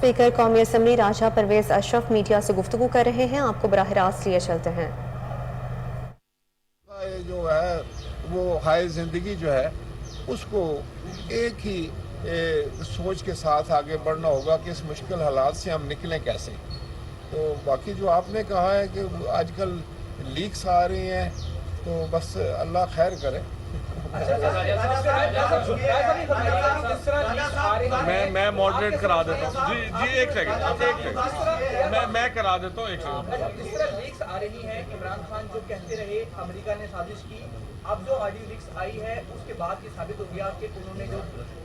Speaker कौमी assembly राजा Parvez Ashraf media से गुफ्तगू कर रहे हैं। आपको बराह रास्त लिए चलते हैं। जो है वो हाय ज़िंदगी जो है उसको एक ही सोच के साथ आगे बढ़ना होगा कि इस मुश्किल हालात से हम निकलें कैसे। तो बाकी जो आपने कहा है कि आजकल लीक्स आ रही हैं तो बस अल्लाह खैर करे। मैं मॉडरेट करा देता हूँ। जी एक सेकंड मैं करा देता हूँ। एक सेकंड। जिस तरह लीक्स आ रही हैं, इमरान खान जो कहते रहे अमेरिका ने साजिश की, अब जो ऑडियो लीक्स आई है उसके बाद ये साबित हो गया कि उन्होंने जो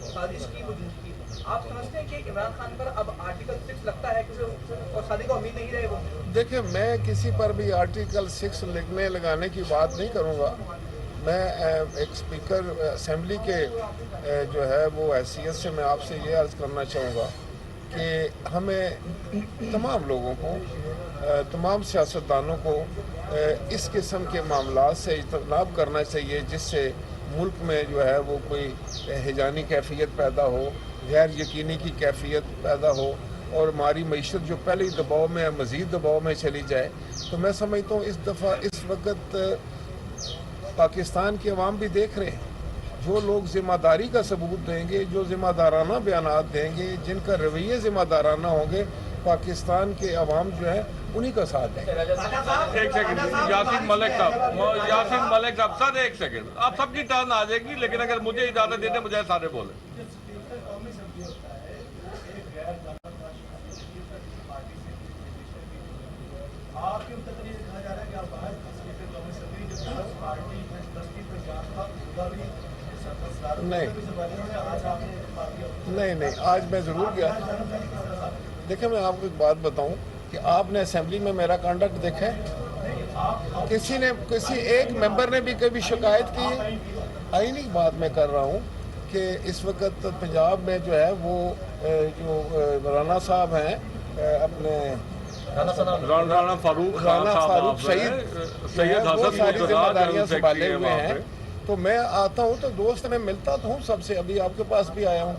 साजिश की वो झूठ की। आप समझते हैं कि इमरान खान पर अब आर्टिकल 6 लगता है कि और शादी को उम्मीद नहीं रहे वो? देखिए, मैं किसी पर भी आर्टिकल 6 लिखने लगाने की बात नहीं करूँगा। मैं एक स्पीकर असेंबली के जो है वो हैसियत से मैं आपसे ये अर्ज़ करना चाहूँगा कि हमें तमाम लोगों को, तमाम सियासतदानों को इस किस्म के मामलात से इज्तनाब करना चाहिए जिससे मुल्क में जो है वो कोई हिजानी कैफियत पैदा हो, गैर यकीनी की कैफियत पैदा हो और हमारी मईशत जो पहले ही दबाव में है मज़ीद दबाव में चली जाए। तो मैं समझता हूँ इस वक्त पाकिस्तान के अवाम भी देख रहे हैं, जो लोग ज़िम्मेदारी का सबूत देंगे, जो ज़िम्मेदाराना बयानात देंगे, जिनका रवैये ज़िम्मेदाराना होंगे, पाकिस्तान के अवाम जो है उन्हीं का साथ देंगे। एक सेकंड, यासीन मलिक साहब सर एक सेकंड, आप सबकी टर्न आ जाएगी, लेकिन अगर मुझे इजाज़त दे दें मुझे सारे बोले। नहीं, आज मैं ज़रूर गया। देखिए, मैं आपको एक बात बताऊं कि आपने असेंबली में मेरा कंडक्ट देखा है? किसी एक मेंबर ने भी कभी शिकायत की है? आईनी की बात मैं कर रहा हूं कि इस वक्त पंजाब में जो है वो जो राना साहब हैं, अपने राना फारूक सैयद वो सारी जिम्मेदारियां संभाले हुए हैं। तो मैं आता हूँ तो दोस्त ने मिलता तो हूँ सबसे, अभी आपके पास भी आया हूँ।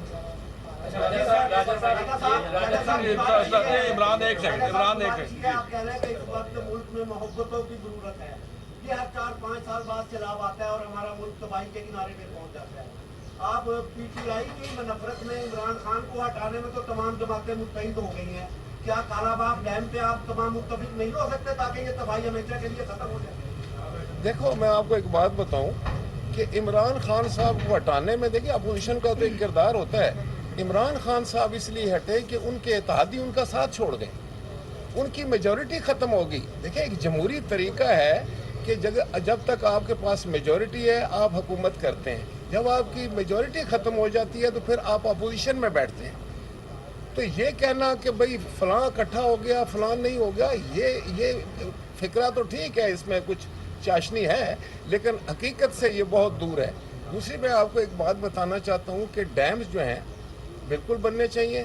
इमरान एक सेकंड आप कह रहे हैं कि इस वक्त मुल्क में मोहब्बतों की जरूरत है। ये हर 4-5 साल बाद सैलाब आता है और हमारा मुल्क तबाही के किनारे पे पहुंच जाता है। आप पीटीआई की नफरत में इमरान खान को हटाने में तो तमाम जमातें मुत्तहिद हो गई हैं। क्या कालाबाग डैम पे आप तमाम मुत्तफिक नहीं हो सकते ताकि ये तबाही हमेशा के लिए खत्म हो जाए? देखो, मैं आपको एक बात बताऊं कि इमरान खान साहब को हटाने में, देखिए अपोजिशन का तो एक किरदार होता है। इमरान खान साहब इसलिए हटे कि उनके इत्तेहादी उनका साथ छोड़ गए, उनकी मेजॉरिटी ख़त्म हो गई। देखिए, एक जमहूरी तरीका है कि जब तक आपके पास मेजॉरिटी है आप हुकूमत करते हैं, जब आपकी मेजॉरिटी ख़त्म हो जाती है तो फिर आप अपोजिशन में बैठते हैं। तो ये कहना कि भाई फ़लाँ इकट्ठा हो गया फ़लाँ नहीं हो गया, ये फिक्रा तो ठीक है, इसमें कुछ चाशनी है, लेकिन हकीकत से ये बहुत दूर है। दूसरी मैं आपको एक बात बताना चाहता हूँ कि डैम्स जो हैं बिल्कुल बनने चाहिए।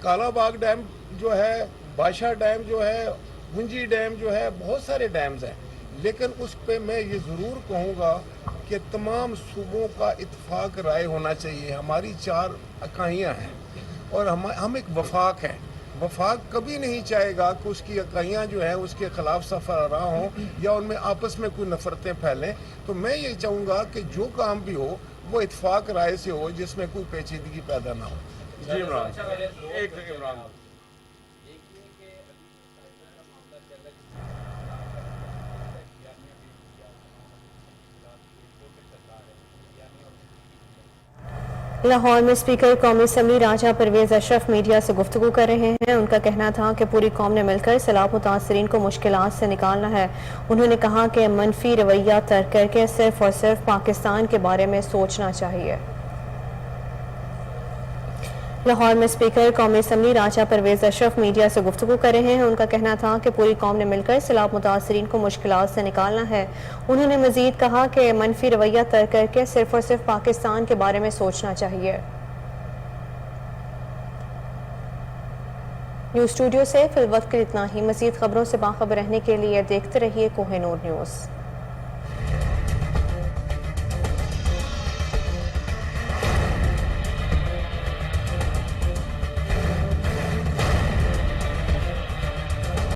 कालाबाग डैम जो है, बादशाह डैम जो है, गुंजी डैम जो है, बहुत सारे डैम्स हैं, लेकिन उस पर मैं ये ज़रूर कहूँगा कि तमाम सूबों का इत्तेफाक राय होना चाहिए। हमारी 4 इकाइयाँ हैं और हम एक वफाक हैं। वफाक कभी नहीं चाहेगा कि उसकी इकाइयाँ जो है उसके ख़िलाफ़ सफ़र हों या उनमें आपस में कोई नफ़रतें फैलें। तो मैं ये चाहूँगा कि जो काम भी हो वो इत्तेफाक राय से हो, जिसमें कोई पेचीदगी पैदा ना हो। जी इमरान, एक सेकंड इमरान। लाहौर में स्पीकर कौमी असम्बली राजा परवेज अशरफ मीडिया से गुफ्तगू कर रहे हैं। उनका कहना था कि पूरी कौम ने मिलकर सैलाब मुतासरीन को मुश्किलात से निकालना है। उन्होंने कहा कि मनफी रवैया तर्क करके सिर्फ और सिर्फ पाकिस्तान के बारे में सोचना चाहिए। लाहौर में स्पीकर कौमी असम्बली राजा परवेज अशरफ मीडिया से गुफ्तगू कर रहे हैं। उनका कहना था कि पूरी कौम ने मिलकर सैलाब मुतासरीन को मुश्किलात से निकालना है। उन्होंने मजीद कहा कि मनफी रवैया तर्क करके सिर्फ और सिर्फ पाकिस्तान के बारे में सोचना चाहिए। न्यूज़ स्टूडियो से फिल वक्त के इतना ही। मजीद खबरों से बाखबर रहने के लिए देखते रहिए कोहिनूर न्यूज़।